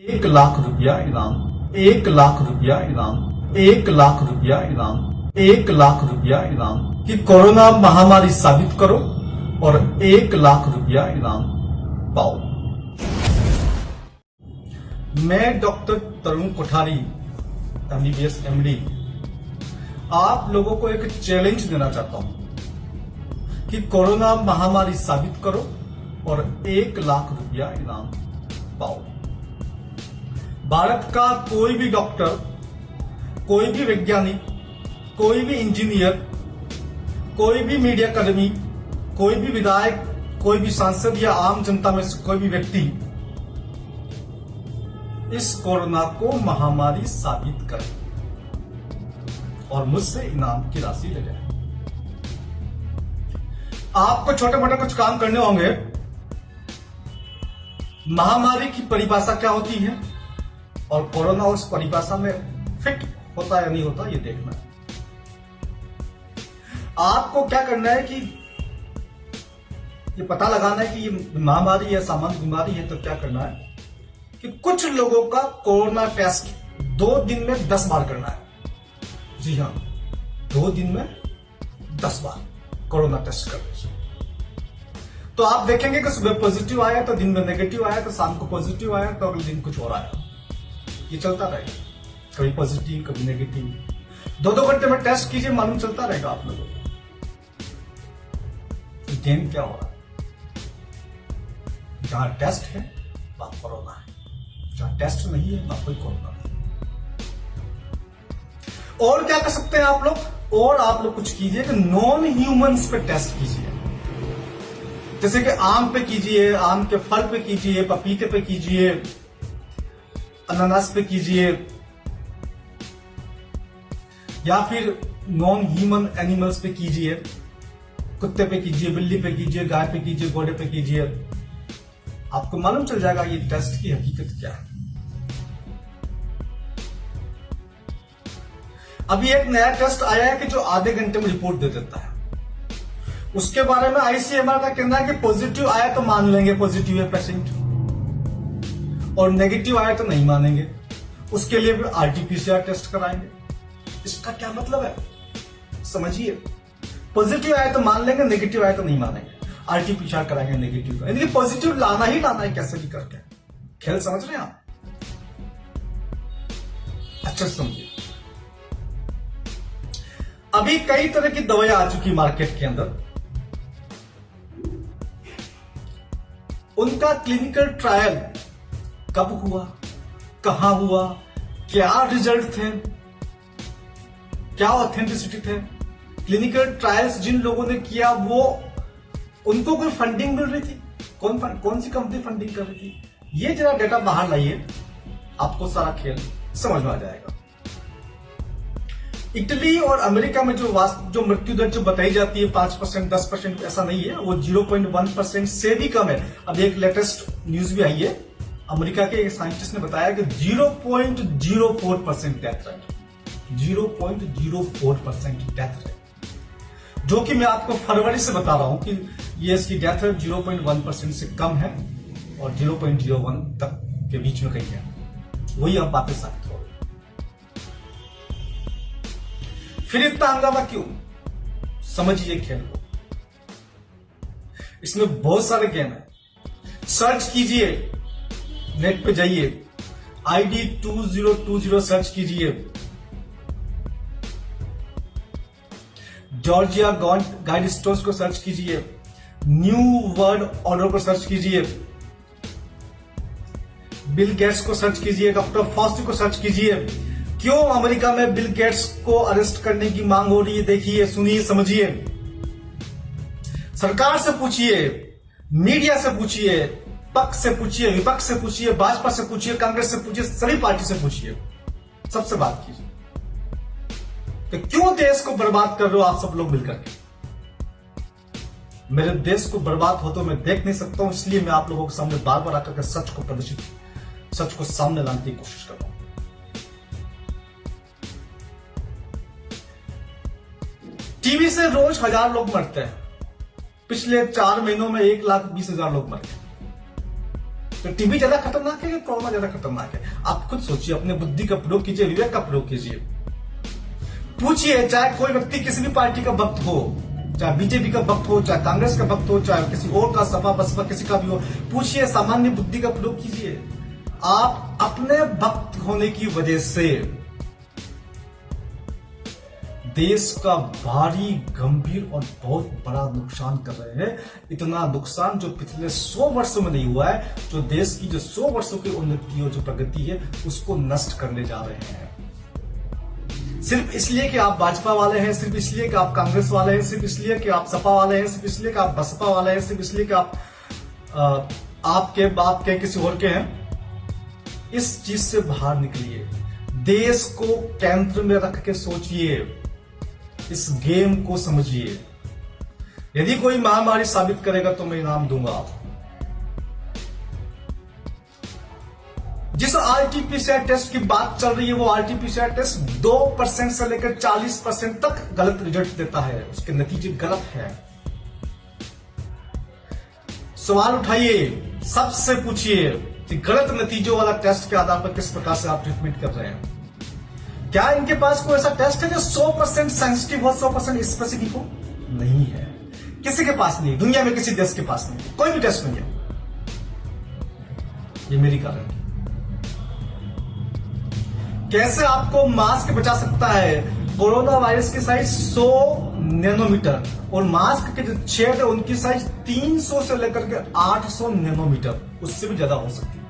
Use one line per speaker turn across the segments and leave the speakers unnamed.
1,00,000 इनाम, 1,00,000 इनाम, 1,00,000 इनाम, 1,00,000 इनाम कि कोरोना महामारी साबित करो और 1,00,000 इनाम पाओ। मैं डॉक्टर तरुण कोठारी, MBBS MD, आप लोगों को एक चैलेंज देना चाहता हूं कि कोरोना महामारी साबित करो और 1,00,000 इनाम पाओ। भारत का कोई भी डॉक्टर, कोई भी वैज्ञानिक, कोई भी इंजीनियर, कोई भी मीडिया कर्मी, कोई भी विधायक, कोई भी सांसद या आम जनता में से कोई भी व्यक्ति इस कोरोना को महामारी साबित करे और मुझसे इनाम की राशि ले जाए। आपको छोटे मोटे कुछ काम करने होंगे। महामारी की परिभाषा क्या होती है और कोरोना उस परिभाषा में फिट होता या नहीं होता, ये देखना है। आपको क्या करना है कि ये पता लगाना है कि ये महामारी या सामान्य बीमारी है, तो क्या करना है कि कुछ लोगों का कोरोना टेस्ट 2 दिन में 10 बार करना है। जी हां, 2 दिन में 10 बार कोरोना टेस्ट कर लीजिए। तो आप देखेंगे कि सुबह पॉजिटिव आया तो दिन में नेगेटिव आया, तो शाम को पॉजिटिव आया तो अगले दिन कुछ और आया। ये चलता रहेगा, कभी पॉजिटिव कभी नेगेटिव। 2-2 घंटे में टेस्ट कीजिए, मालूम चलता रहेगा आप लोगों को गेम क्या हो रहा है। जहां टेस्ट है वहां कोरोना है, जहां टेस्ट नहीं है वहां कोई कोरोना नहीं। और क्या कर सकते हैं आप लोग, और आप लोग कुछ कीजिए कि नॉन ह्यूमंस पे टेस्ट कीजिए। जैसे कि आम पे कीजिए, आम के फल पे कीजिए, पपीते पे कीजिए, अनानास पे कीजिए, या फिर नॉन ह्यूमन एनिमल्स पे कीजिए। कुत्ते पे कीजिए, बिल्ली पे कीजिए, गाय पे कीजिए, घोड़े पे कीजिए। आपको मालूम चल जाएगा ये टेस्ट की हकीकत क्या है। अभी एक नया टेस्ट आया है कि जो आधे घंटे में रिपोर्ट दे देता है। उसके बारे में ICMR का कहना है कि पॉजिटिव आया तो मान लेंगे पॉजिटिव है पेशेंट, और नेगेटिव आया तो नहीं मानेंगे। उसके लिए भी RT-PCR टेस्ट कराएंगे। इसका क्या मतलब है समझिए। पॉजिटिव आया तो मान लेंगे, नेगेटिव आया तो नहीं मानेंगे। RT-PCR कराएंगे नेगेटिव का, यानी कि पॉजिटिव लाना ही लाना है कैसे भी करके। खेल समझ रहे हैं आप? अच्छा समझिए। अभी कई तरह की दवाइयां आ चुकी मार्केट के अंदर। उनका क्लिनिकल ट्रायल कब हुआ, कहां हुआ, क्या रिजल्ट थे, क्या ऑथेंटिसिटी थे। क्लिनिकल ट्रायल्स जिन लोगों ने किया वो उनको कोई फंडिंग मिल रही थी, कौन सी कंपनी फंडिंग कर रही थी, ये जरा डेटा बाहर लाइए, आपको सारा खेल समझ में आ जाएगा। इटली और अमेरिका में जो मृत्यु दर जो बताई जाती है 5%, 10%, ऐसा नहीं है, वो 0.1% से भी कम है। अब एक लेटेस्ट न्यूज भी आई है, अमेरिका के एक साइंटिस्ट ने बताया कि 0.04% डेथ रेट, 0.04% डेथ रेट, जो कि मैं आपको फरवरी से बता रहा हूं कि ये इसकी डेथ रेट 0.1% से कम है और 0.01 तक के बीच में कहीं है। वही अब बातें साबित हो रही। फिर इतना हंगामा क्यों, समझिए खेल को। इसमें बहुत सारे गेम है। सर्च कीजिए, नेट पे जाइए, ID 2020 सर्च कीजिए, जॉर्जिया गाइड स्टोर्स को सर्च कीजिए, न्यू वर्ल्ड ऑर्डर को सर्च कीजिए, बिल गेट्स को सर्च कीजिए, डॉक्टर फॉस्टी को सर्च कीजिए। क्यों अमेरिका में बिल गेट्स को अरेस्ट करने की मांग हो रही है, देखिए, सुनिए, समझिए। सरकार से पूछिए, मीडिया से पूछिए, पक्ष से पूछिए, विपक्ष से पूछिए, भाजपा से पूछिए, कांग्रेस से पूछिए, सभी पार्टी से पूछिए, सबसे बात कीजिए कि क्यों देश को बर्बाद कर रहे हो आप सब लोग मिलकर के। मेरे देश को बर्बाद हो तो मैं देख नहीं सकता हूं, इसलिए मैं आप लोगों के सामने बार बार आकर के सच को प्रदर्शित, सच को सामने लाने की कोशिश कर रहा हूं। टीबी से रोज 1000 लोग मरते हैं। पिछले 4 महीनों में 1,20,000 लोग मर गए। तो टीबी ज्यादा खतरनाक है या कोरोना ज्यादा खतरनाक है? आप खुद सोचिए, अपने बुद्धि का प्रयोग कीजिए, विवेक का प्रयोग कीजिए। पूछिए, चाहे कोई व्यक्ति किसी भी पार्टी का भक्त हो, चाहे बीजेपी का भक्त हो, चाहे कांग्रेस का भक्त हो, चाहे किसी और का, सपा बसपा किसी का भी हो, पूछिए, सामान्य बुद्धि का प्रयोग कीजिए। आप अपने भक्त होने की वजह से देश का भारी, गंभीर और बहुत बड़ा नुकसान कर रहे हैं। इतना नुकसान जो पिछले 100 वर्षों में नहीं हुआ है, जो देश की जो 100 वर्षों की उन्नति और जो प्रगति है उसको नष्ट करने जा रहे हैं। सिर्फ इसलिए कि आप भाजपा वाले हैं, सिर्फ इसलिए कि आप कांग्रेस वाले हैं, सिर्फ इसलिए कि आप सपा वाले हैं, सिर्फ इसलिए कि आप बसपा वाले हैं, सिर्फ इसलिए कि आप आपके बाप के किसी और के हैं। इस चीज से बाहर निकलिए, देश को केंद्र में रख के सोचिए, इस गेम को समझिए। यदि कोई महामारी साबित करेगा तो मैं इनाम दूंगा। जिस आरटीपीसीआर टेस्ट की बात चल रही है, वो आरटीपीसीआर टेस्ट 2% से लेकर 40% तक गलत रिजल्ट देता है, उसके नतीजे गलत है। सवाल उठाइए, सबसे पूछिए कि गलत नतीजों वाला टेस्ट के आधार पर किस प्रकार से आप ट्रीटमेंट कर रहे हैं। क्या इनके पास कोई ऐसा टेस्ट है जो 100% सेंसिटिव हो, 100% स्पेसिफिक हो? नहीं है, किसी के पास नहीं, दुनिया में किसी देश के पास नहीं, कोई भी टेस्ट नहीं है। ये मेरी कारण है। कैसे आपको मास्क बचा सकता है? कोरोना वायरस की साइज 100 नैनोमीटर और मास्क के जो छेद है उनकी साइज 300 से लेकर के 800 नैनोमीटर, उससे भी ज्यादा हो सकती है।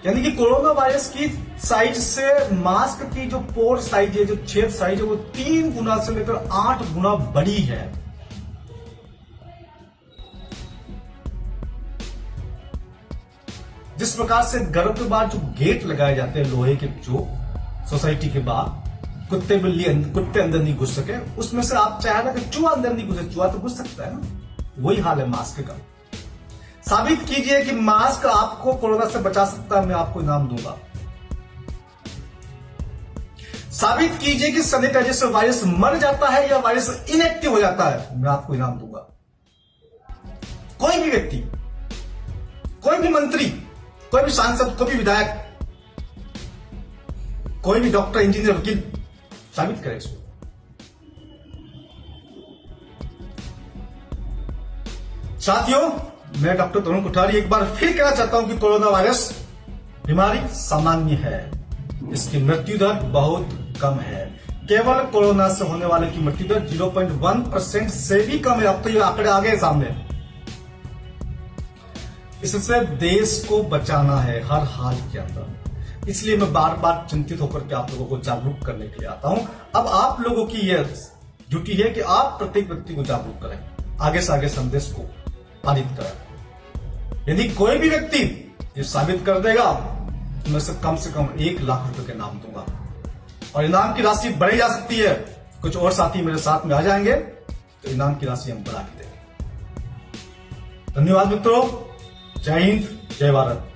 यानी कि कोरोना वायरस की साइज से मास्क की जो पोर साइज है, जो छेद साइज है, वो 3 गुना से लेकर 8 गुना बड़ी है। जिस प्रकार से घरों के बाहर जो गेट लगाए जाते हैं लोहे के, जो सोसाइटी के बाहर, कुत्ते अंदर नहीं घुस सके, उसमें से आप चाहे ना कि चूहा अंदर नहीं घुसे, चूहा तो घुस सकता है ना, वही हाल है मास्क का। साबित कीजिए कि मास्क आपको कोरोना से बचा सकता है, मैं आपको इनाम दूंगा। साबित कीजिए कि सैनिटाइजर से वायरस मर जाता है या वायरस इनएक्टिव हो जाता है, मैं आपको इनाम दूंगा। कोई भी व्यक्ति, कोई भी मंत्री, कोई भी सांसद, कोई भी विधायक, कोई भी डॉक्टर, इंजीनियर, वकील साबित करे इसको। साथियों, मैं डॉक्टर तरुण कोठारी एक बार फिर कहना चाहता हूं कि कोरोना वायरस बीमारी सामान्य है, इसकी मृत्यु दर बहुत कम है। केवल कोरोना से होने वाले की मृत्यु दर 0.1% से भी कम है। अब तो ये आंकड़े आ गए सामने। इससे देश को बचाना है हर हाल के अंदर, इसलिए मैं बार बार चिंतित होकर के आप लोगों को जागरूक करने के लिए आता हूं। अब आप लोगों की यह ड्यूटी है कि आप प्रत्येक व्यक्ति को जागरूक करें, आगे से आगे संदेश को पारित करें। यदि कोई भी व्यक्ति ये साबित कर देगा तो मैं से कम 1 लाख रुपए के इनाम दूंगा, और इनाम की राशि बढ़ी जा सकती है। कुछ और साथी मेरे साथ में आ जाएंगे तो इनाम की राशि हम बढ़ा के देंगे। धन्यवाद मित्रों, जय हिंद, जय भारत।